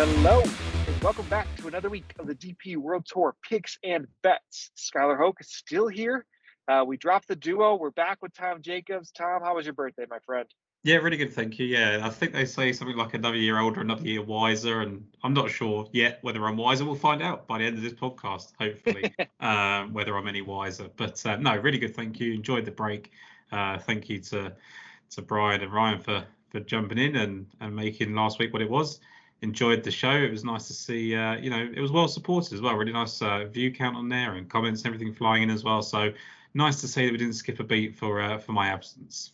Hello, and welcome back to another week of the DP World Tour Picks and Bets. Skylar Hoke is still here. We dropped the duo. We're back with Tom Jacobs. Tom, how was your birthday, my friend? Yeah, really good, thank you. Yeah, I think they say something like another year older, another year wiser, and I'm not sure yet whether I'm wiser. We'll find out by the end of this podcast, hopefully, whether I'm any wiser. But no, really good, thank you. Enjoyed the break. Thank you to Brian and Ryan for jumping in and making last week what it was. Enjoyed the show. It was nice to see. It was well supported as well. Really nice view count on there and comments and everything flying in as well. So nice to see that we didn't skip a beat for my absence.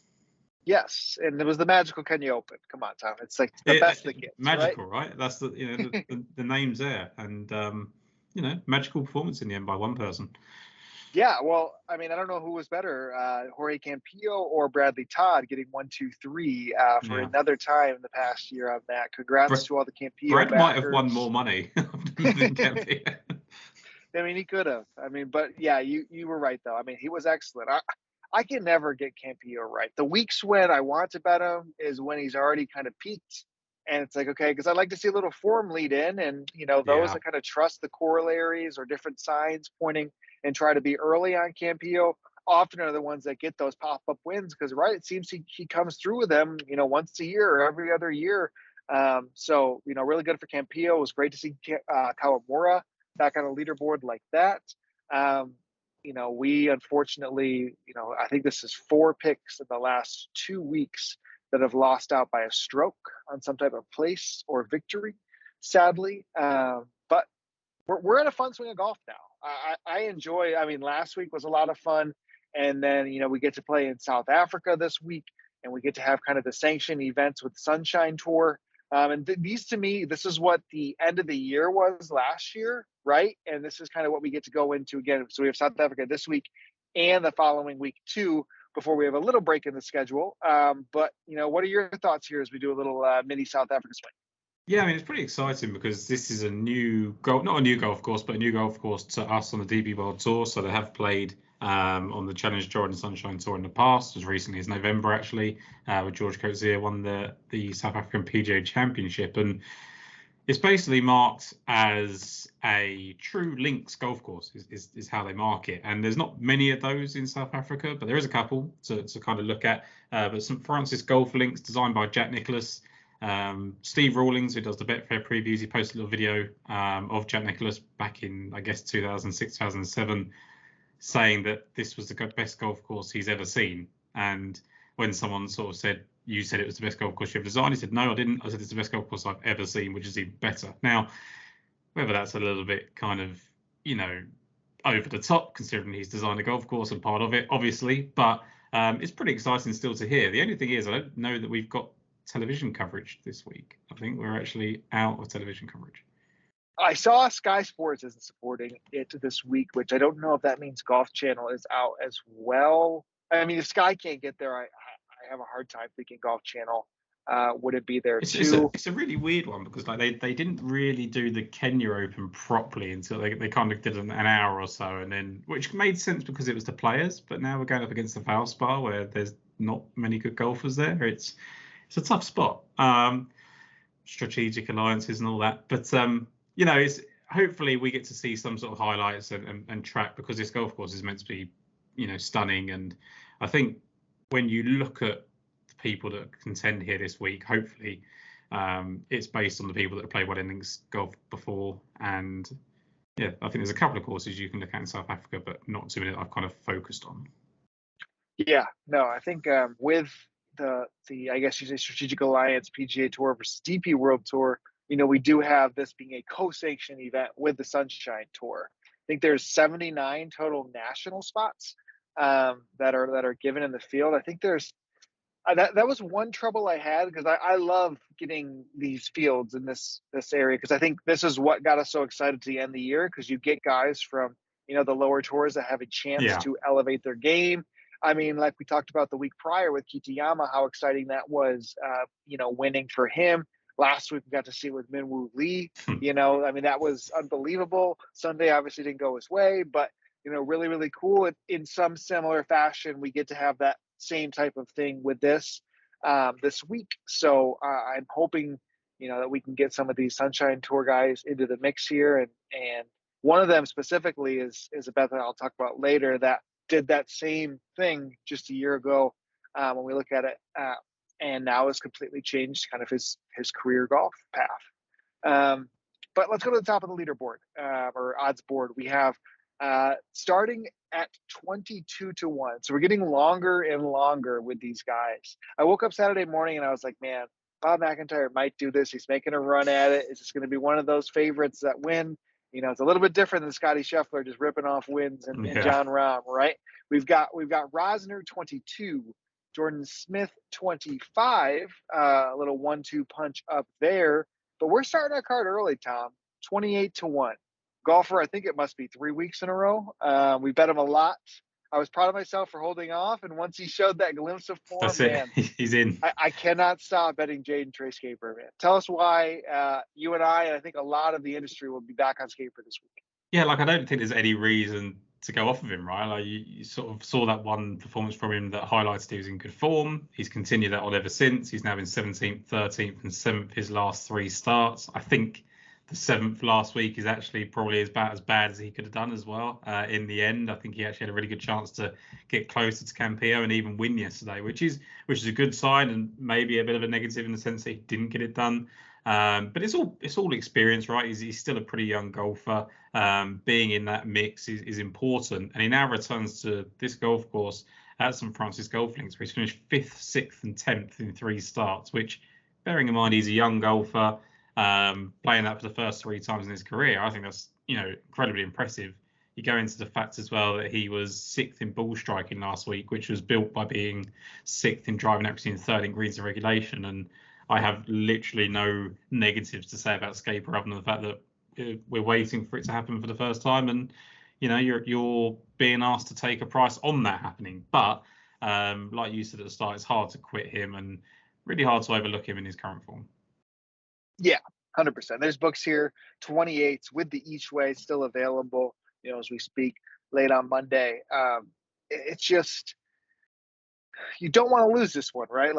Yes, and it was the magical Kenya Open. Come on, Tom. It's like the best that gets, magical, right? That's the name's there, and magical performance in the end by one person. Yeah, well, I mean, I don't know who was better, Jorge Campillo or Bradley Todd getting 1, 2, 3 for another time in the past year on that. Congrats to all the Campillo Brad backers. might have won more money than Campillo. I mean, he could have. I mean, but yeah, you were right though. I mean, he was excellent. I can never get Campillo right. The weeks when I want to bet him is when he's already kind of peaked, and it's like, okay, because I like to see a little form lead in, and those that kind of trust the corollaries or different signs pointing and try to be early on Campillo often are the ones that get those pop-up wins because it seems he comes through with them once a year or every other year. So really good for Campillo. It was great to see Kawamura back on a leaderboard like that. We unfortunately, I think this is 4 picks in the last 2 weeks that have lost out by a stroke on some type of place or victory, sadly. But we're in a fun swing of golf now. I enjoy. I mean, last week was a lot of fun, and then we get to play in South Africa this week, and we get to have kind of the sanctioned events with Sunshine Tour. And these, to me, this is what the end of the year was last year, right? And this is kind of what we get to go into again. So we have South Africa this week and the following week too, before we have a little break in the schedule. But what are your thoughts here as we do a little mini South Africa swing? Yeah, I mean, it's pretty exciting because this is not a new golf course, but a new golf course to us on the DP World Tour. So they have played on the Challenge Tour and the Sunshine Tour in the past, as recently as November, actually, with George Coetzee won the South African PGA Championship. And it's basically marked as a true links golf course is how they mark it. And there's not many of those in South Africa, but there is a couple to kind of look at. But St. Francis Golf Links, designed by Jack Nicklaus. Steve Rawlings, who does the Betfair previews, he posted a little video of Jack Nicklaus back in, I guess, 2006, 2007, saying that this was the best golf course he's ever seen. And when someone sort of said, you said it was the best golf course you've designed, he said, no, I didn't. I said, it's the best golf course I've ever seen, which is even better. Now, whether that's a little bit kind of, over the top, considering he's designed a golf course and part of it, obviously, but it's pretty exciting still to hear. The only thing is, I don't know that we've got television coverage this week. I think we're actually out of television coverage. I saw Sky Sports isn't supporting it this week, which I don't know if that means Golf Channel is out as well. I mean, if Sky can't get there, I have a hard time thinking Golf Channel wouldn't be there too. It's a really weird one because they didn't really do the Kenya Open properly until they kind of did an hour or so, and then which made sense because it was the Players. But now we're going up against the Valspar where there's not many good golfers there. It's a tough spot. Strategic alliances and all that. But, it's hopefully we get to see some sort of highlights and track because this golf course is meant to be, stunning. And I think when you look at the people that contend here this week, hopefully it's based on the people that have played Wet Endings golf before. And, yeah, I think there's a couple of courses you can look at in South Africa, but not too many that I've kind of focused on. Yeah, no, I think with the I guess you say Strategic Alliance PGA Tour versus DP World Tour, we do have this being a co-sanctioned event with the Sunshine Tour. I think there's 79 total national spots that are given in the field. I think there's that was one trouble I had because I love getting these fields in this area because I think this is what got us so excited to the end of the year because you get guys from the lower tours that have a chance to elevate their game. I mean, like we talked about the week prior with Kitayama, how exciting that was, winning for him. Last week, we got to see it with Minwoo Lee. I mean, that was unbelievable. Sunday obviously didn't go his way, but, really, really cool. In some similar fashion, we get to have that same type of thing with this week. So I'm hoping that we can get some of these Sunshine Tour guys into the mix here. And one of them specifically is a bet that I'll talk about later that did that same thing just a year ago when we look at it, and now has completely changed kind of his career golf path. But let's go to the top of the leaderboard or odds board. We have starting at 22 to 1. So we're getting longer and longer with these guys. I woke up Saturday morning and I was like, man, Bob McIntyre might do this. He's making a run at it. Is this going to be one of those favorites that win? It's a little bit different than Scotty Scheffler just ripping off wins and John Rahm, right? We've got Rosner 22, Jordan Smith 25, a little 1-2 punch up there. But we're starting our card early, Tom. 28 to 1. Golfer, I think it must be 3 weeks in a row. We bet him a lot. I was proud of myself for holding off, and once he showed that glimpse of form, man, he's in. I cannot stop betting Jaden Trey Scaper, man. Tell us why you and I think a lot of the industry will be back on Scaper this week. Yeah, I don't think there's any reason to go off of him, right? Like you sort of saw that one performance from him that highlighted he was in good form. He's continued that on ever since. He's now been 17th, 13th, and 7th his last 3 starts. I think the 7th last week is actually probably as bad as he could have done as well. In the end, I think he actually had a really good chance to get closer to Campillo and even win yesterday, which is a good sign, and maybe a bit of a negative in the sense that he didn't get it done. But it's all experience, right? He's still a pretty young golfer. Being in that mix is important, and he now returns to this golf course at St Francis Golf Links, where he's finished 5th, 6th, and 10th in 3 starts. Which, bearing in mind he's a young golfer, playing that for the first 3 times in his career, I think that's incredibly impressive. You go into the fact as well that he was 6th in ball striking last week, which was built by being 6th in driving accuracy and 3rd in greens and regulation. And I have literally no negatives to say about Scaper other than the fact that we're waiting for it to happen for the first time, and you're being asked to take a price on that happening. But like you said at the start, it's hard to quit him and really hard to overlook him in his current form. Yeah, 100%. There's books here, 28s with the each way still available, as we speak late on Monday. It's just, you don't want to lose this one, right?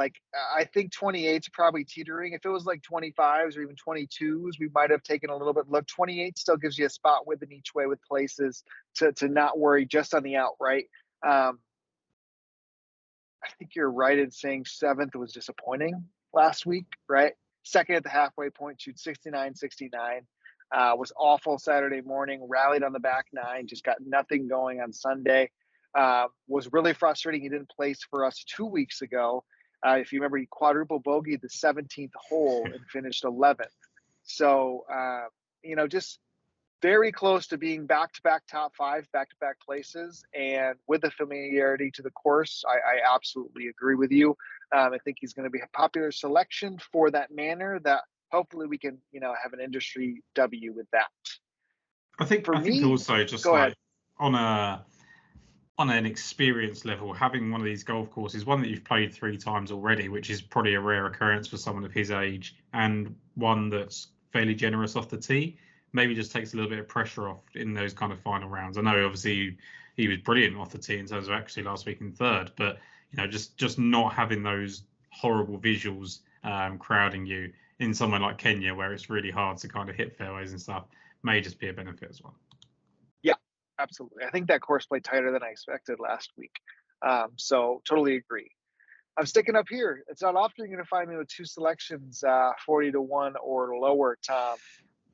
I think 28's probably teetering. If it was like 25s or even 22s, we might have taken a little bit. Look, 28 still gives you a spot with an each way with places to not worry just on the outright. I think you're right in saying 7th was disappointing last week, right? 2nd at the halfway point, shoot 69-69. Was awful Saturday morning, rallied on the back 9, just got nothing going on Sunday. Was really frustrating. He didn't place for us 2 weeks ago. If you remember, he quadruple bogeyed the 17th hole and finished 11th. So, just very close to being back-to-back top 5, back-to-back places. And with the familiarity to the course, I absolutely agree with you. I think he's going to be a popular selection for that manner that hopefully we can, have an industry W with that. I think also just on an experience level, having one of these golf courses, one that you've played 3 times already, which is probably a rare occurrence for someone of his age, and one that's fairly generous off the tee, maybe just takes a little bit of pressure off in those kind of final rounds. I know obviously he was brilliant off the tee in terms of actually last week in 3rd, but just not having those horrible visuals crowding you in somewhere like Kenya, where it's really hard to kind of hit fairways and stuff, may just be a benefit as well. Yeah, absolutely. I think that course played tighter than I expected last week. So totally agree. I'm sticking up here. It's not often you're going to find me with 2 selections, 40 to 1 or lower, Tom.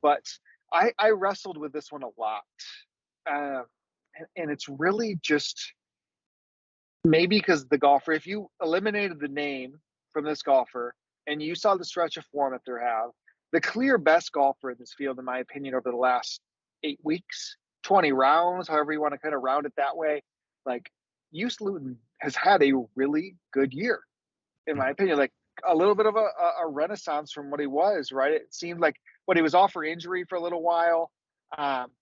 But I wrestled with this one a lot. And it's really just maybe because the golfer, if you eliminated the name from this golfer and you saw the stretch of form that they have, the clear best golfer in this field, in my opinion, over the last 8 weeks, 20 rounds, however you want to kind of round it that way, Hughes Luton has had a really good year, in my opinion. A little bit of a renaissance from what he was, right? It seemed like when he was off for injury for a little while,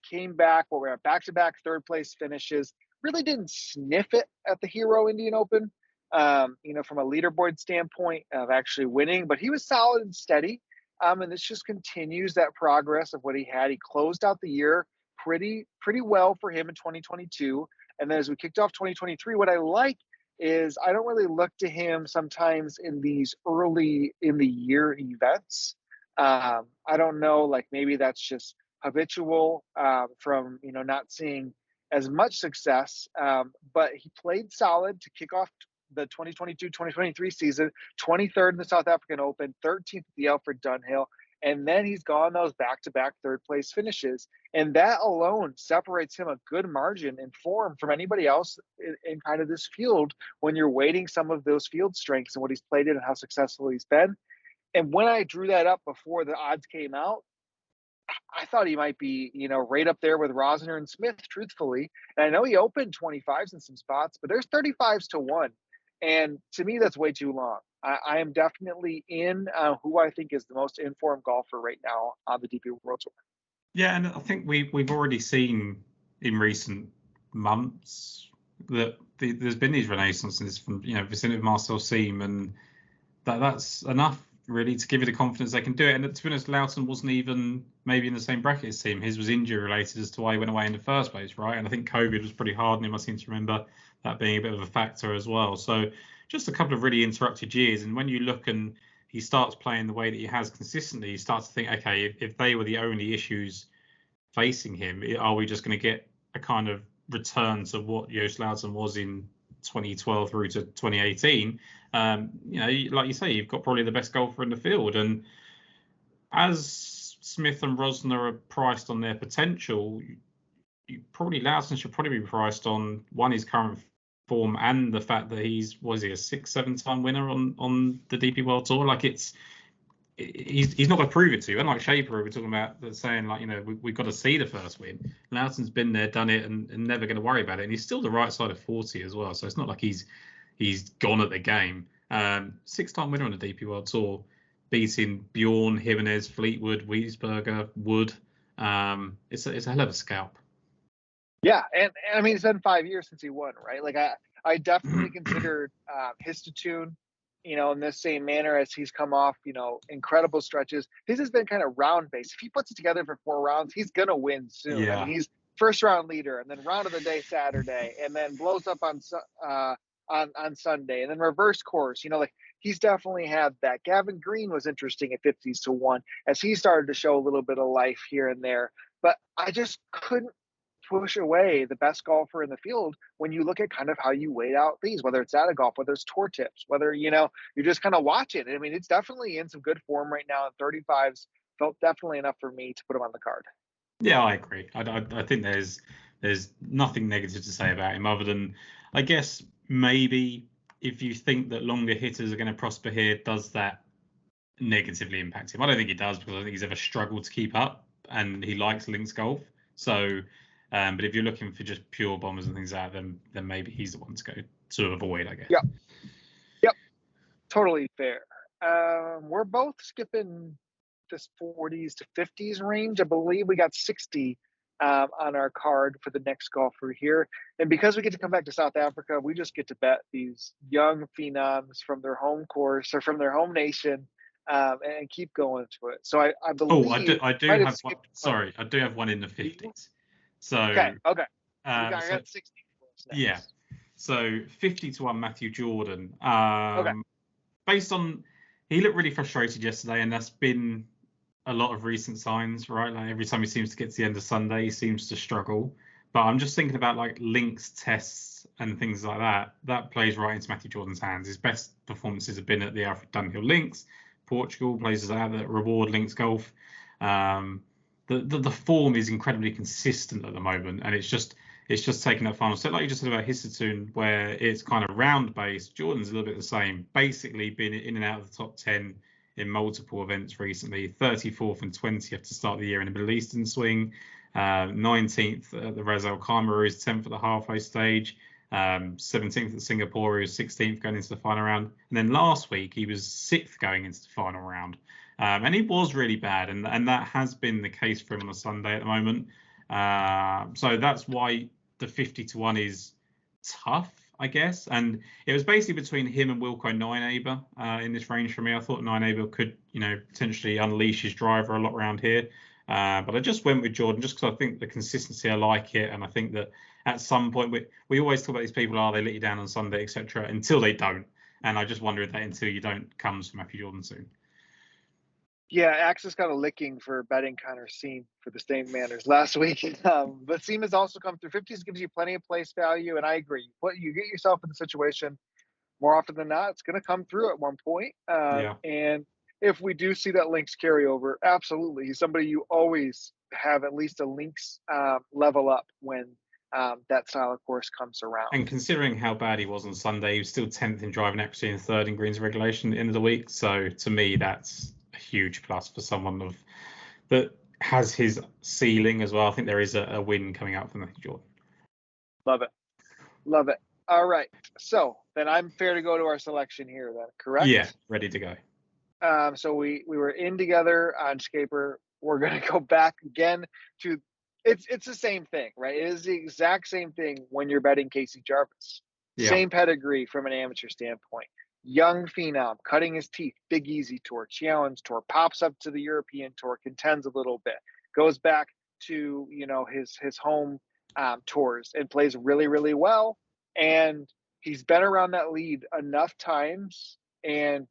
came back, we're at back-to-back 3rd place finishes, really didn't sniff it at the Hero Indian Open, from a leaderboard standpoint of actually winning, but he was solid and steady. And this just continues that progress of what he had. He closed out the year pretty well for him in 2022. And then as we kicked off 2023, what I like is I don't really look to him sometimes in these early in the year events I don't know, like maybe that's just habitual from not seeing as much success, but he played solid to kick off the 2022-2023 season, 23rd in the South African Open, 13th at the Alfred Dunhill, and then he's gone those back-to-back third place finishes, and that alone separates him a good margin in form from anybody else in kind of this field when you're weighting some of those field strengths and what he's played in and how successful he's been. And when I drew that up before the odds came out, I thought he might be, right up there with Rosner and Smith, truthfully. And I know he opened 25s in some spots, but there's 35s to 1. And to me, that's way too long. I am definitely in who I think is the most informed golfer right now on the DP World Tour. Yeah, and I think we've already seen in recent months that there's been these renaissances from vicinity of Marcel Siem, and that's enough really to give you the confidence they can do it. And to be honest, Loughton wasn't even maybe in the same bracket as Siem. His was injury related as to why he went away in the first place, right? And I think COVID was pretty hard on him. I seem to remember that being a bit of a factor as well. So just a couple of really interrupted years. And when you look and he starts playing the way that he has consistently, you start to think, okay, if they were the only issues facing him, are we just going to get a kind of return to what Joost Luiten was in 2012 through to 2018? Like you say, you've got probably the best golfer in the field, and as Smith and Rosner are priced on their potential, Luiten should probably be priced on his current form and the fact that he's a 6-7 time winner on the DP World Tour. Like he's not going to prove it to you. And like Shaper, we're talking about saying we've got to see the first win. Loughton's been there, done it, and never going to worry about it. And he's still the right side of 40 as well. So it's not like he's gone at the game. 6-time winner on the DP World Tour, beating Bjorn, Jimenez, Fleetwood, Wiesberger, Wood. It's a hell of a scalp. Yeah, and I mean, it's been 5 years since he won, right? Like I definitely considered Histatune, in the same manner as he's come off, incredible stretches. His has been kind of round based. If he puts it together for 4 rounds, he's gonna win soon. Yeah. I mean, he's first round leader, and then round of the day Saturday, and then blows up on Sunday, and then reverse course. He's definitely had that. Gavin Green was interesting at 50s to 1 as he started to show a little bit of life here and there. But I just couldn't push away the best golfer in the field when you look at kind of how you weigh out these, whether it's Data Golf, whether it's Tour Tips, whether you're just kind of watching. I mean, it's definitely in some good form right now, and 35s felt definitely enough for me to put him on the card. Yeah, I agree. I think there's nothing negative to say about him other than, I guess, maybe if you think that longer hitters are going to prosper here, does that negatively impact him? I don't think it does, because I don't think he's ever struggled to keep up, and he likes links golf. So but if you're looking for just pure bombers and things like that, then maybe he's the one to go to avoid, I guess. Yep. Totally fair. We're both skipping this 40s to 50s range. I believe we got 60 on our card for the next golfer here. And because we get to come back to South Africa, we just get to bet these young phenoms from their home course or from their home nation and keep going to it. So I believe. I do have one. Sorry, I do have one in the 50s. So okay. I got 60. Yeah. So 50 to 1, Matthew Jordan. Based on, he looked really frustrated yesterday, and that's been a lot of recent signs, right? Like every time he seems to get to the end of Sunday, he seems to struggle. But I'm just thinking about like links tests and things like that. That plays right into Matthew Jordan's hands. His best performances have been at the Alfred Dunhill Links, Portugal, places like that reward links golf. The form is incredibly consistent at the moment, and it's just taking that final step, like you just said about Histatune, where it's kind of round based. Jordan's a little bit the same, basically been in and out of the top 10 in multiple events recently. 34th and 20th to start the year in the Middle Eastern swing, 19th at the Ras Al Khaimah, is 10th at the halfway stage, 17th at Singapore, he was 16th going into the final round, and then last week he was 6th going into the final round. And he was really bad, and that has been the case for him on a Sunday at the moment. So that's why the 50 to 1 is tough, I guess. And it was basically between him and Wilco Nineaber in this range for me. I thought Nineaber could, potentially unleash his driver a lot around here. But I just went with Jordan just because I think the consistency, I like it. And I think that at some point, we always talk about these people, they let you down on Sunday, etc., until they don't. And I just wonder if that until you don't comes from Matthew Jordan soon. Yeah, Axis got a licking for betting Connor Seam for the same manners last week. But Seam has also come through. 50s gives you plenty of place value, and I agree. You get yourself in the situation more often than not, it's going to come through at one point. Yeah. And if we do see that links carryover, absolutely, he's somebody you always have at least a links level up when that style of course comes around. And considering how bad he was on Sunday, he was still 10th in driving accuracy and 3rd in greens regulation at the end of the week. So to me, that's a huge plus for someone that has his ceiling as well. I think there is a win coming out from Matthew Jordan. Love it. Love it. All right. So then I'm fair to go to our selection here then, correct? Yeah, ready to go. So we were in together on Scaper. We're going to go back again to it's the same thing, right? It is the exact same thing when you're betting Casey Jarvis. Yeah. Same pedigree from an amateur standpoint. Young phenom, cutting his teeth, Big Easy Tour, Challenge Tour, pops up to the European Tour, contends a little bit, goes back to his home tours and plays really, really well. And he's been around that lead enough times, and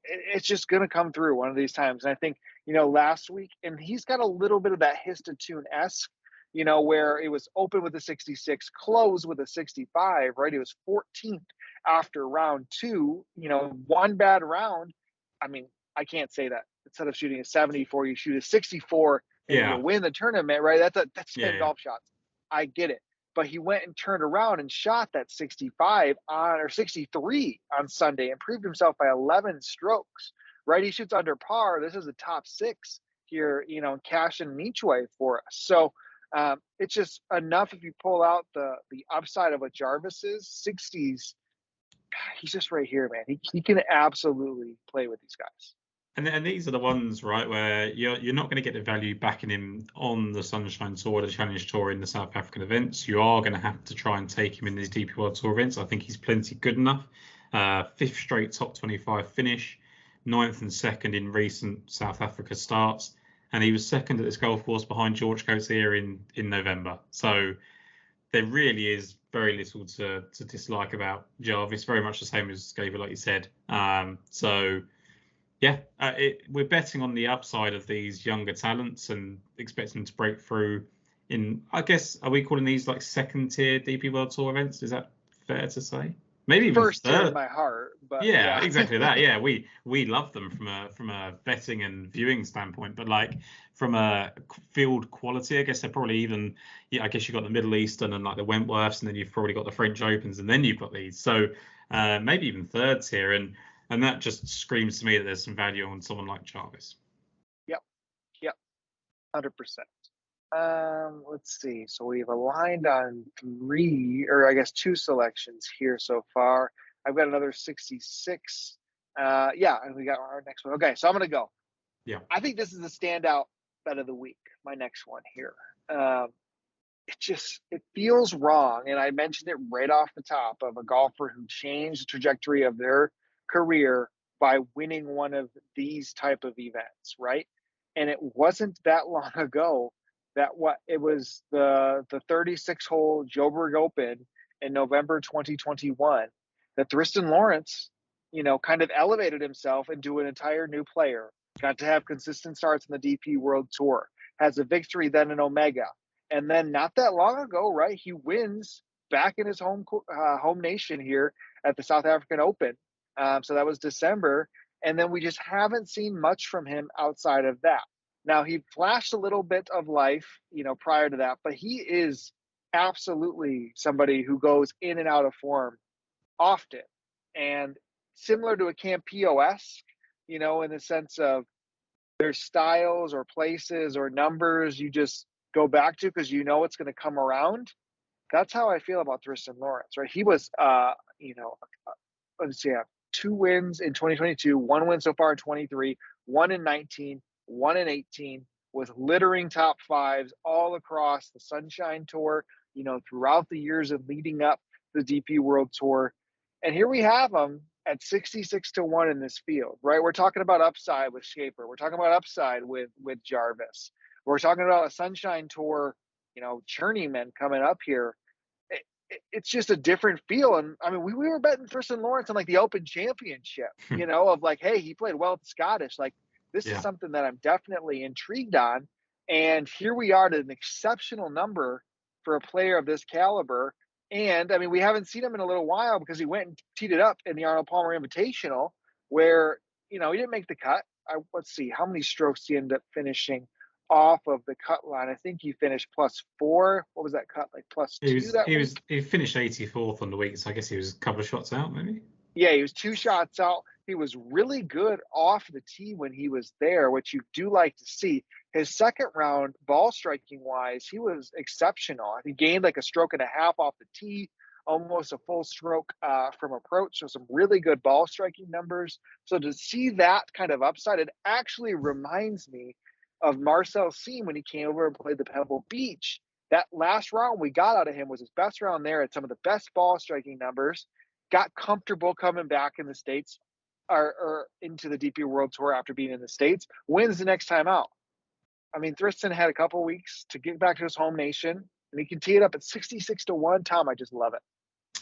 it's just going to come through one of these times. And I think, last week, and he's got a little bit of that Histatune-esque, where it was open with a 66, close with a 65, right? It was 14th after round 2, one bad round. I mean, I can't say that. Instead of shooting a 74, you shoot a 64 and you win the tournament, right? That's 10 golf shots. I get it. But he went and turned around and shot that 65 or 63 on Sunday and proved himself by 11 strokes, right? He shoots under par. This is a top 6 here, cash and each way for us. So it's just enough if you pull out the upside of what Jarvis is, 60s. He's just right here, man. He can absolutely play with these guys. And these are the ones, right, where you're not going to get the value backing him on the Sunshine Tour, the Challenge Tour in the South African events. You are going to have to try and take him in these DP World Tour events. I think he's plenty good enough. 5th straight top 25 finish, 9th and 2nd in recent South Africa starts. And he was 2nd at this golf course behind George Coetzee in November. So there really is very little to dislike about Jarvis. Very much the same as Gabriel, like you said. Yeah, we're betting on the upside of these younger talents and expecting them to break through in, I guess, are we calling these like 2nd tier DP World Tour events? Is that fair to say? Maybe even 1st tier in my heart, but yeah, exactly that. Yeah, we love them from a betting and viewing standpoint, but like from a field quality, I guess they're probably even. Yeah, I guess you've got the Middle Eastern and like the Wentworths, and then you've probably got the French Opens, and then you've got these. So maybe even 3rd tier, and that just screams to me that there's some value on someone like Jarvis. Yep, 100%. Let's see. So we've aligned on 3, or I guess 2 selections here so far. I've got another 66. And we got our next one. Okay, so I'm gonna go. Yeah. I think this is the standout bet of the week. My next one here. It feels wrong, and I mentioned it right off the top, of a golfer who changed the trajectory of their career by winning one of these type of events, right? And it wasn't that long ago that it was the 36-hole Joburg Open in November 2021 that Tristan Lawrence, kind of elevated himself into an entire new player. Got to have consistent starts in the DP World Tour. Has a victory then in Omega, and then not that long ago, right? He wins back in his home nation here at the South African Open. So that was December, and then we just haven't seen much from him outside of that. Now, he flashed a little bit of life, prior to that, but he is absolutely somebody who goes in and out of form often. And similar to a Campillo-esque, in the sense of there's styles or places or numbers you just go back to because it's going to come around. That's how I feel about Tristan Lawrence, right? He was, let's see, 2 wins in 2022, 1 win so far in 23, 1 in 19, 1 in 18, with littering top 5s all across the Sunshine Tour, throughout the years of leading up the DP World Tour. And here we have him at 66 to 1 in this field, right? We're talking about upside with Schaefer. We're talking about upside with Jarvis. We're talking about a Sunshine Tour, journeyman coming up here. It's just a different feel. And I mean, we were betting Tristan Lawrence on like the Open Championship, of like, hey, he played well at the Scottish. Like, This is Yeah. something that I'm definitely intrigued on. And here we are at an exceptional number for a player of this caliber. And I mean, we haven't seen him in a little while because he went and teed it up in the Arnold Palmer Invitational, where, he didn't make the cut. Let's see, how many strokes he ended up finishing off of the cut line? I think he finished +4. What was that cut, like +2 that week? He finished 84th on the week, so I guess he was a couple of shots out, maybe. Yeah, he was 2 shots out. He was really good off the tee when he was there, which you do like to see. His second round, ball striking wise, he was exceptional. He gained like a stroke and a half off the tee, almost a full stroke from approach. So some really good ball striking numbers. So to see that kind of upside, it actually reminds me of Marcel Siem when he came over and played the Pebble Beach. That last round we got out of him was his best round there, at some of the best ball striking numbers. Got comfortable coming back in the States, or into the DP World Tour after being in the States, wins the next time out. I mean, Thriston had a couple weeks to get back to his home nation, and he can tee it up at 66-1. Tom, I just love it.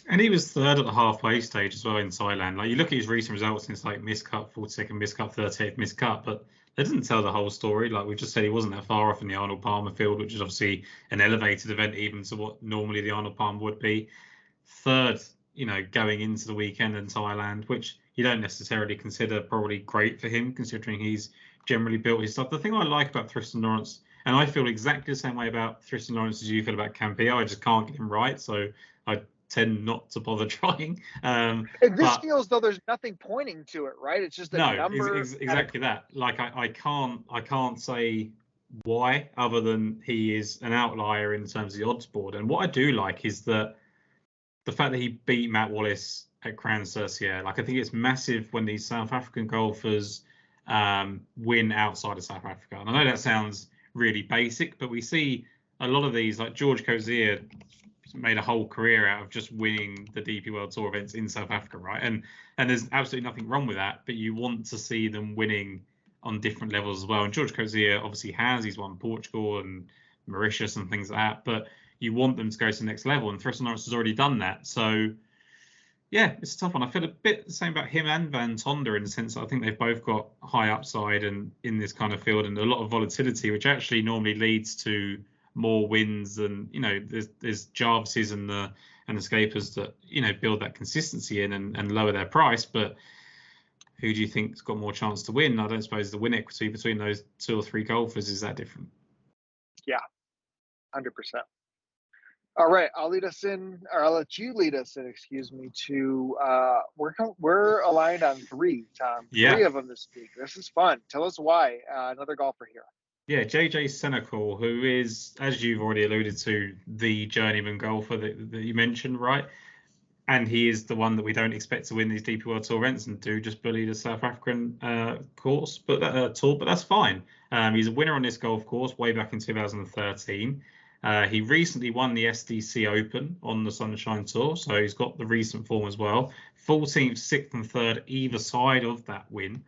And he was third at the halfway stage as well in Thailand. Like, you look at his recent results, and it's like miscut, 42nd miscut, 38th miscut, but they didn't tell the whole story. Like we just said, he wasn't that far off in the Arnold Palmer field, which is obviously an elevated event even to what normally the Arnold Palmer would be. Third, going into the weekend in Thailand, which you don't necessarily consider probably great for him, considering he's generally built his stuff. The thing I like about Thriston Lawrence, and I feel exactly the same way about Thriston Lawrence as you feel about Campillo, I just can't get him right, so I tend not to bother trying. This feels though there's nothing pointing to it, right? It's just a number. Exactly that. Like I can't say why, other than he is an outlier in terms of the odds board. And what I do like is that the fact that he beat Matt Wallace at Kranjsrud, like I think it's massive when these South African golfers win outside of South Africa. And I know that sounds really basic, but we see a lot of these, like George Cozier made a whole career out of just winning the DP World Tour events in South Africa, right? And there's absolutely nothing wrong with that, but you want to see them winning on different levels as well. And George Cozier obviously he's won Portugal and Mauritius and things like that, but you want them to go to the next level, and Thriston Lawrence has already done that. So yeah, it's a tough one. I feel a bit the same about him and Van Tonder, in the sense that I think they've both got high upside and in this kind of field, and a lot of volatility, which actually normally leads to more wins than, there's Jarvises and the Scapers that build that consistency in and lower their price. But who do you think's got more chance to win? I don't suppose the win equity between those 2 or 3 golfers is that different. Yeah, 100%. All right, I'll let you lead us in, excuse me, to we're aligned on 3, Tom. Yeah. 3 of them this week. This is fun. Tell us why. Another golfer here. Yeah, JJ Senecal, who is, as you've already alluded to, the journeyman golfer that you mentioned, right? And he is the one that we don't expect to win these DP World Tour events and do just bully the South African tour, but that's fine. He's a winner on this golf course way back in 2013. He recently won the SDC Open on the Sunshine Tour, so he's got the recent form as well. 14th, 6th, and 3rd either side of that win.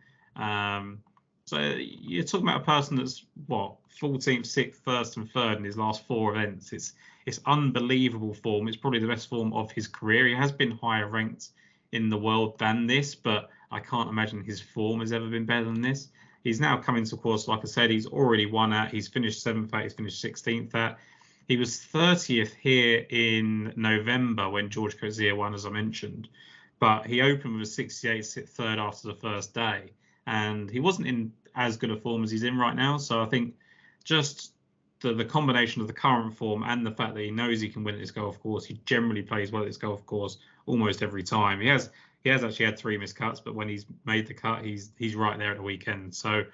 So you're talking about a person that's 14th, 6th, 1st, and 3rd in his last 4 events. It's unbelievable form. It's probably the best form of his career. He has been higher ranked in the world than this, but I can't imagine his form has ever been better than this. He's now coming to course, like I said, he's already won at. He's finished 7th at. He's finished 16th at. He was 30th here in November when George Cozier won, as I mentioned, but he opened with a 68th, 3rd after the first day, and he wasn't in as good a form as he's in right now. So I think just the combination of the current form and the fact that he knows he can win at this golf course, he generally plays well at this golf course almost every time. He has actually had 3 missed cuts, but when he's made the cut, he's right there at the weekend. So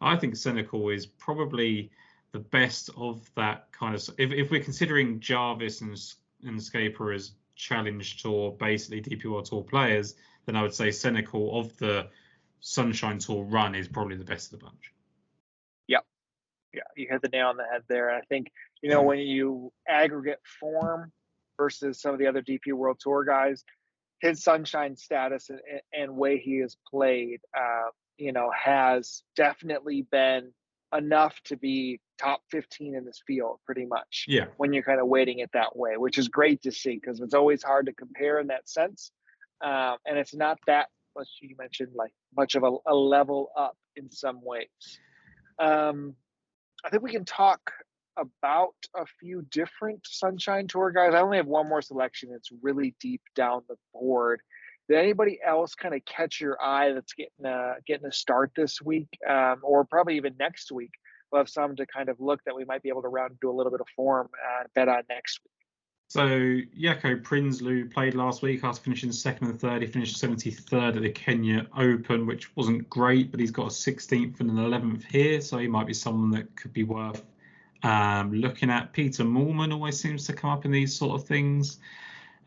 I think Senecal is probably the best of that kind of. If we're considering Jarvis and Scaper as Challenge Tour, basically DP World Tour players, then I would say Senecal of the Sunshine Tour run is probably the best of the bunch. Yeah, you hit the nail on the head there. And I think, when you aggregate form versus some of the other DP World Tour guys, his Sunshine status and way he has played, has definitely been enough to be top 15 in this field, pretty much. Yeah. When you're kind of weighting it that way, which is great to see, because it's always hard to compare in that sense. And it's not that as you mentioned, like much of a level up in some ways. I think we can talk about a few different Sunshine Tour guys. I only have one more selection. It's really deep down the board. Did anybody else kind of catch your eye that's getting a start this week, or probably even next week? We'll have some to kind of look that we might be able to round into a little bit of form and bet on next week. So Jaco Prinsloo played last week after finishing second and third. He finished 73rd at the Kenya Open, which wasn't great, but he's got a 16th and an 11th here, so he might be someone that could be worth looking at. Peter Moorman always seems to come up in these sort of things.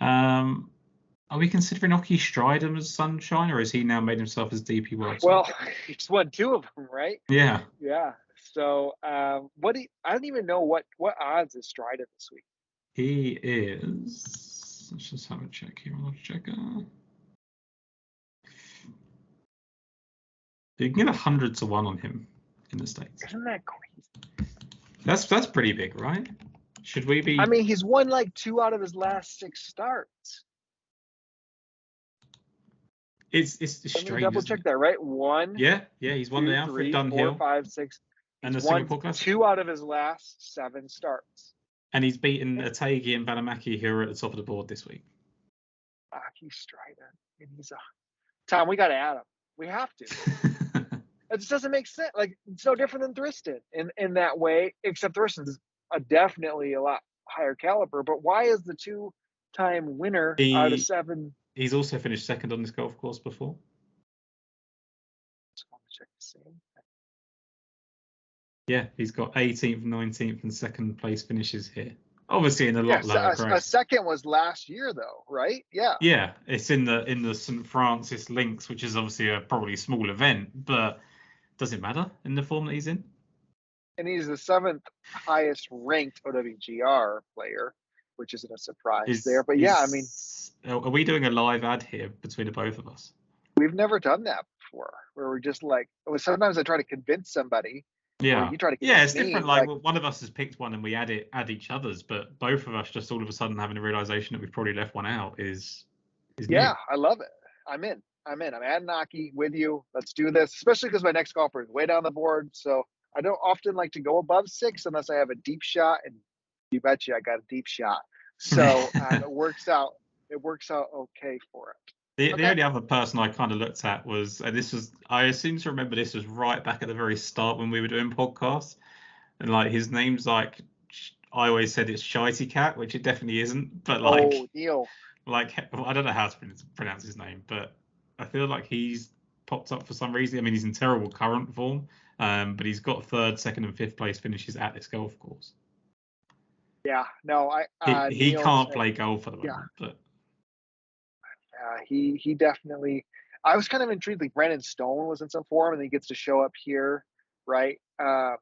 Are we considering Oki Stridham as Sunshine, or has he now made himself as DP World Tour? Well, he's won two of them, right? Yeah. Yeah. So I don't even know what odds is Stridham this week. He is. Let's just have a check here. I'll check. You can get 100 to 1 on him in the States. Isn't that crazy? That's pretty big, right? Should we be? I mean, he's won like 2 out of his last 6 starts. It's strange. Let me double check that, right? 1. Yeah. He's won the Alfred Dunhill, 4, 5, 6. And the won Singapore Classic. 2 out of his last 7 starts. And he's beaten Ategi and Vanamaki, who are at the top of the board this week. Aki Stridham, and he's Tom. We got to add him. We have to. It just doesn't make sense. Like, it's no different than Thriston in that way, except Thriston's definitely a lot higher caliber. But why is the 2-time winner out of 7? He's also finished second on this golf course before. Just want to check the same. Yeah, he's got 18th, 19th, and second place finishes here. Obviously, in a lot lower grade. A second was last year, though, right? Yeah. Yeah, it's in the St. Francis Links, which is obviously a probably small event, but does it matter in the form that he's in? And he's the 7th highest ranked OWGR player, which isn't a surprise there. But yeah, I mean, are we doing a live ad here between the both of us? We've never done that before, where we're just like, sometimes I try to convince somebody. Yeah, you try to it's different. Like one of us has picked one and we add each other's, but both of us just all of a sudden having a realization that we've probably left one out is yeah, new. I love it. I'm in. I'm adding Aki with you. Let's do this, especially because my next golfer is way down the board. So I don't often like to go above 6 unless I have a deep shot, and you betcha I got a deep shot. So it works out. It works out okay for it. The only other person I kind of looked at was, I seem to remember this was right back at the very start when we were doing podcasts, and like his name's like, I always said it's Shitey Cat, which it definitely isn't, but like, Neil. Like, I don't know how to pronounce his name, but I feel like he's popped up for some reason. I mean, he's in terrible current form, but he's got 3rd, 2nd, and 5th place finishes at this golf course. Yeah, no, he can't play golf at the moment, but. He definitely. I was kind of intrigued. Like Brandon Stone was in some form, and he gets to show up here, right? Let's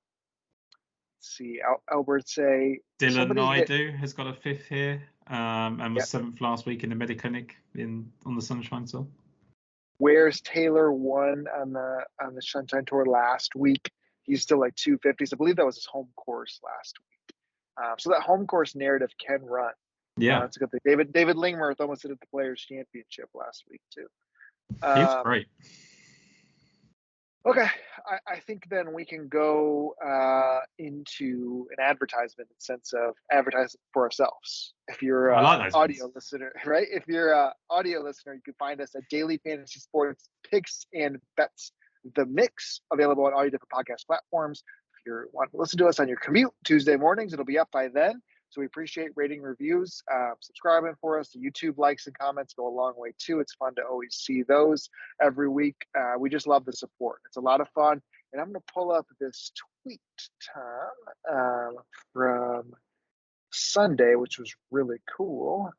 see, Albert say Dylan Naidu has got a 5th here, and was 7th last week in the Mediclinic on the Sunshine Tour. Where's Taylor won on the Sunshine Tour last week? He's still like 250s. I believe that was his home course last week. So that home course narrative can run. Yeah, that's a good thing. David Lingmerth almost did at the Players Championship last week too. He's great. Okay, I think then we can go into an advertisement in the sense of advertising for ourselves. If you're an audio listener, right? If you're an audio listener, you can find us at Daily Fantasy Sports Picks and Bets, the Mix, available on all your different podcast platforms. If you want to listen to us on your commute Tuesday mornings, it'll be up by then. So we appreciate rating, reviews, subscribing for us. The YouTube likes and comments go a long way too. It's fun to always see those every week. We just love the support. It's a lot of fun. And I'm going to pull up this tweet, Tom, from Sunday, which was really cool.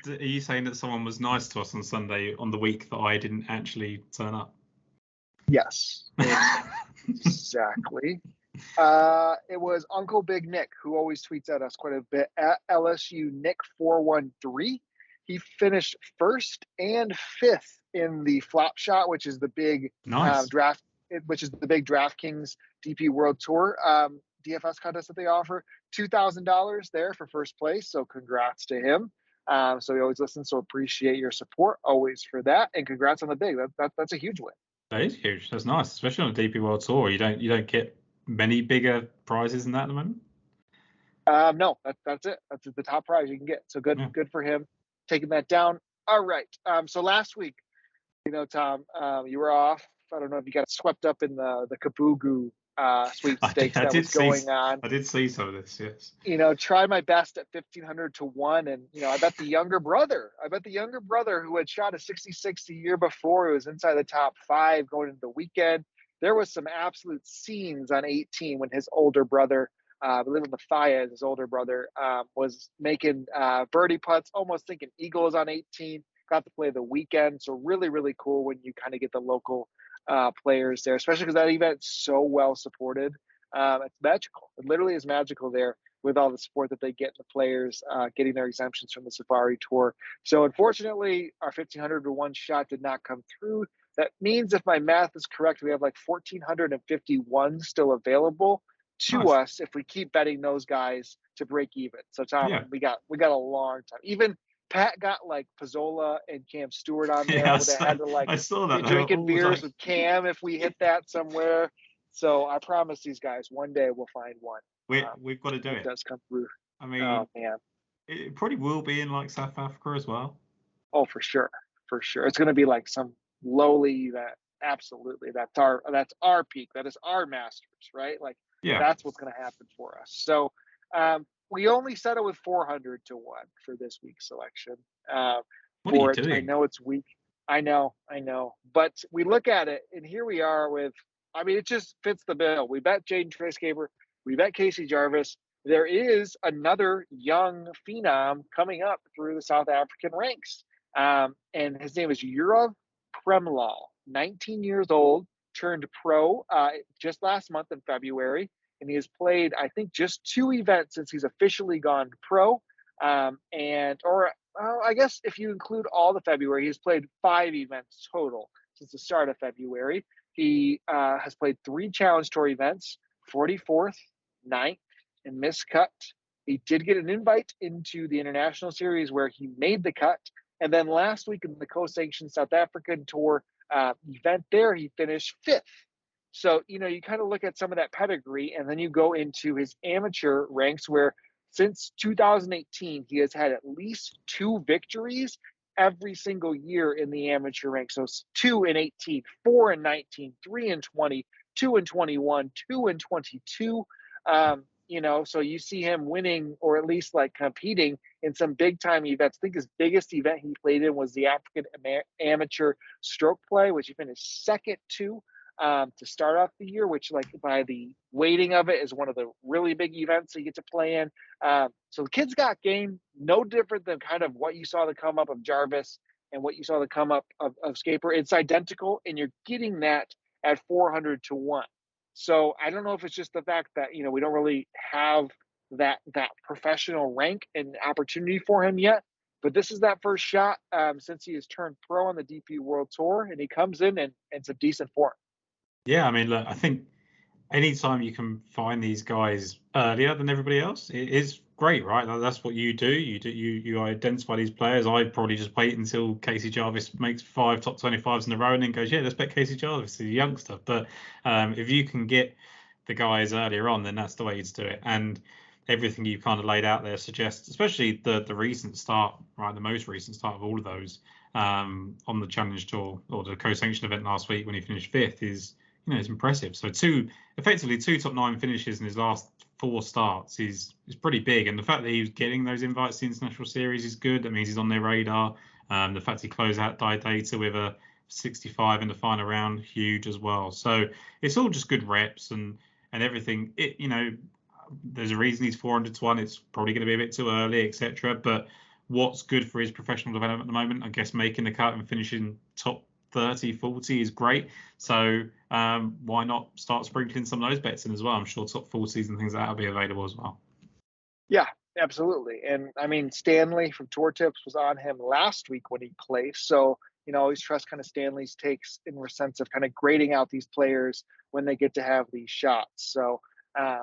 Are you saying that someone was nice to us on Sunday on the week that I didn't actually turn up? Yes, exactly. It was Uncle Big Nick, who always tweets at us quite a bit, at LSU Nick 413. He finished 1st and 5th in the Flop Shot, which is the big draft, which is the big DraftKings DP World Tour DFS contest that they offer. $2,000 there for 1st place, so congrats to him. So he always listens. So appreciate your support always for that. And congrats on the big. That's a huge win. That is huge. That's nice, especially on a DP World Tour. You don't get many bigger prizes than that at the moment. No, that's it. That's the top prize you can get. So good, Yeah. good for him taking that down. All right. So last week, Tom, you were off. I don't know if you got swept up in the Kabugu sweepstakes that was going on. I did see some of this. Yes. Tried my best at 1,500 to 1, and I bet the younger brother. Who had shot a 66 the year before, who was inside the top 5 going into the weekend. There was some absolute scenes on 18 when his older brother, I believe Matthias, his older brother, was making birdie putts, almost thinking eagles on 18. Got to play the weekend, so really, really cool when you kind of get the local players there, especially because that event's so well supported. It's magical. It literally is magical there with all the support that they get, the players getting their exemptions from the Safari Tour. So unfortunately, our 1,500 to 1 shot did not come through. That means, if my math is correct, we have like 1,451 still available to us if we keep betting those guys to break even. So Tom, we got a long time. Even Pat got like Pizzola and Cam Stewart on there. Yeah, I saw that. Be drinking beers with Cam if we hit that somewhere. So I promise these guys, one day we'll find one. We've got to do it. It does come through. I mean, oh man, it probably will be in like South Africa as well. Oh, for sure. It's going to be like some lowly event. Absolutely, that's our peak. That is our Masters, right? Like, that's what's going to happen for us. So we only settle with 400 to 1 for this week's selection. What are you doing? I know it's weak. I know. But we look at it, and here we are with. I mean, it just fits the bill. We bet Jaden Triscaber. We bet Casey Jarvis. There is another young phenom coming up through the South African ranks, and his name is Yurav Premlal. 19 years old, turned pro just last month in February, and he has played, I think, just 2 events since he's officially gone pro. I guess if you include all the February, he's played 5 events total since the start of February. He has played 3 Challenge Tour events, 44th, 9th, and miscut. He did get an invite into the International Series where he made the cut. And then last week in the co-sanctioned South African Tour event there, he finished 5th. So, you kind of look at some of that pedigree, and then you go into his amateur ranks where since 2018, he has had at least 2 victories every single year in the amateur ranks. So 2 in 18, 4 in 19, 3 in 20, 2 in 21, 2 in 22. So you see him winning, or at least like competing in some big time events. I think his biggest event he played in was the African Amateur Stroke Play, which he finished second to start off the year, which, like, by the weighting of it, is one of the really big events that you get to play in. So the kid's got game, no different than kind of what you saw the come up of Jarvis and what you saw the come up of Scaper. It's identical, and you're getting that at 400 to 1. So I don't know if it's just the fact that, we don't really have that professional rank and opportunity for him yet, but this is that first shot since he has turned pro on the DP World Tour, and he comes in and some decent form. Yeah, I mean, look, I think anytime you can find these guys earlier than everybody else, it is great, right? That's what you do. You identify these players. I probably just wait until Casey Jarvis makes 5 top 25s in a row and then goes, yeah, let's bet Casey Jarvis, he's a youngster. But if you can get the guys earlier on, then that's the way to do it. And everything you kind of laid out there suggests, especially the recent start, right, the most recent start of all of those on the Challenge Tour or the co-sanction event last week when he finished 5th is, it's impressive. So effectively 2 top 9 finishes in his last 4 starts is pretty big. And the fact that he was getting those invites to the International Series is good. That means he's on their radar. The fact he closed out Data with a 65 in the final round, huge as well. So it's all just good reps and everything. There's a reason he's 400 to 1. It's probably going to be a bit too early, etc. But what's good for his professional development at the moment, I guess making the cut and finishing top 30, 40 is great. So why not start sprinkling some of those bets in as well? I'm sure top 40s and things like that will be available as well. Yeah, absolutely. And I mean, Stanley from Tour Tips was on him last week when he placed. So, always trust kind of Stanley's takes in the sense of kind of grading out these players when they get to have these shots. So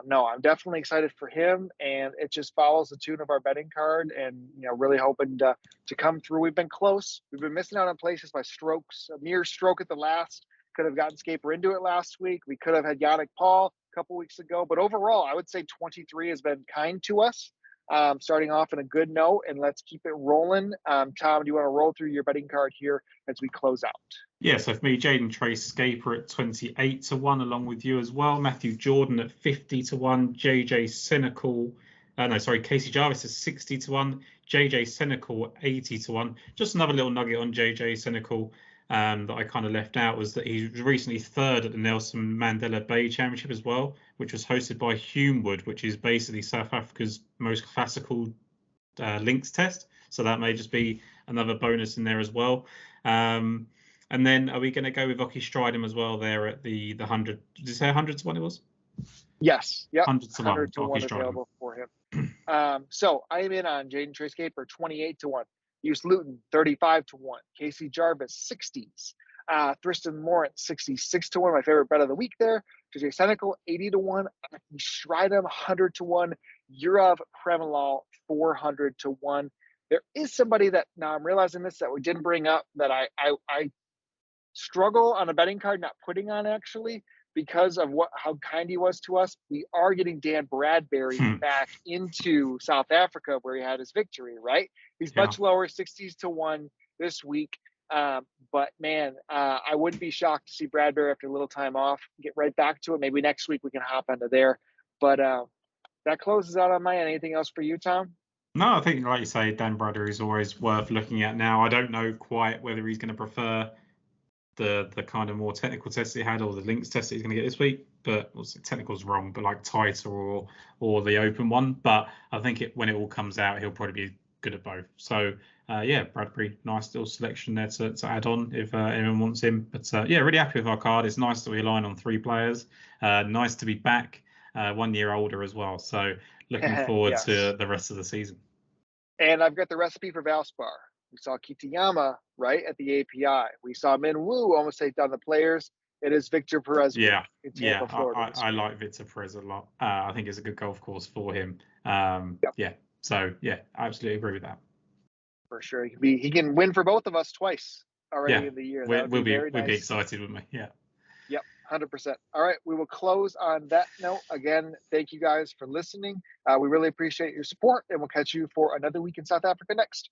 No, I'm definitely excited for him, and it just follows the tune of our betting card, and really hoping to come through. We've been close. We've been missing out on places by strokes. A mere stroke at the last. Could have gotten Scaper into it last week. We could have had Yannick Paul a couple weeks ago, but overall, I would say 23 has been kind to us. Starting off in a good note, and let's keep it rolling. Tom, do you want to roll through your betting card here as we close out? Yeah, so for me, Jaden Trace Scaper at 28-1, along with you as well. Matthew Jordan at 50-1. Casey Jarvis at 60-1. JJ Senecal at 80-1. Just another little nugget on JJ Senecal that I kind of left out was that he was recently third at the Nelson Mandela Bay Championship as well, which was hosted by Humewood, which is basically South Africa's most classical links test. So that may just be another bonus in there as well. And then are we going to go with Oki Stridham as well there at the 100? Did you say 100-1 it was? Yes. Yep. 100-1. 100-1 available for him. So I am in on Jaden Trace Scaper 28-1. Hughes Luton 35-1. Casey Jarvis 60s. Thriston Lawrence 66-1. My favorite bet of the week there. JJ Senecal 80-1. Oki Stridham 100-1. Yurav Premalal 400-1. There is somebody that now I'm realizing this that we didn't bring up that I struggle on a betting card not putting on actually because of how kind he was to us. We are getting Dan Bradbury back into South Africa where he had his victory, right? He's much lower, 60s-1 this week. But man, I wouldn't be shocked to see Bradbury after a little time off get right back to it. Maybe next week we can hop into there. But that closes out on my end. Anything else for you, Tom? No, I think, like you say, Dan Bradbury is always worth looking at now. I don't know quite whether he's going to prefer the kind of more technical test he had or the links test that he's going to get this week, but technical's wrong, but like tighter or the open one. But I think when it all comes out, he'll probably be good at both. So yeah, Bradbury, nice little selection there to add on if anyone wants him. But yeah, really happy with our card. It's nice that we align on 3 players. Nice to be back, 1 year older as well. So looking forward to the rest of the season. And I've got the recipe for Valspar. We saw Kitayama right at the API. We saw Min Woo almost take down the players. It is Victor Perez. Yeah, I like Victor Perez a lot. I think it's a good golf course for him. Yeah, so yeah, I absolutely agree with that. For sure, he can win for both of us twice already in the year. We'll be excited, wouldn't we? Yeah. Yep, 100%. All right, we will close on that note. Again, thank you guys for listening. We really appreciate your support, and we'll catch you for another week in South Africa next.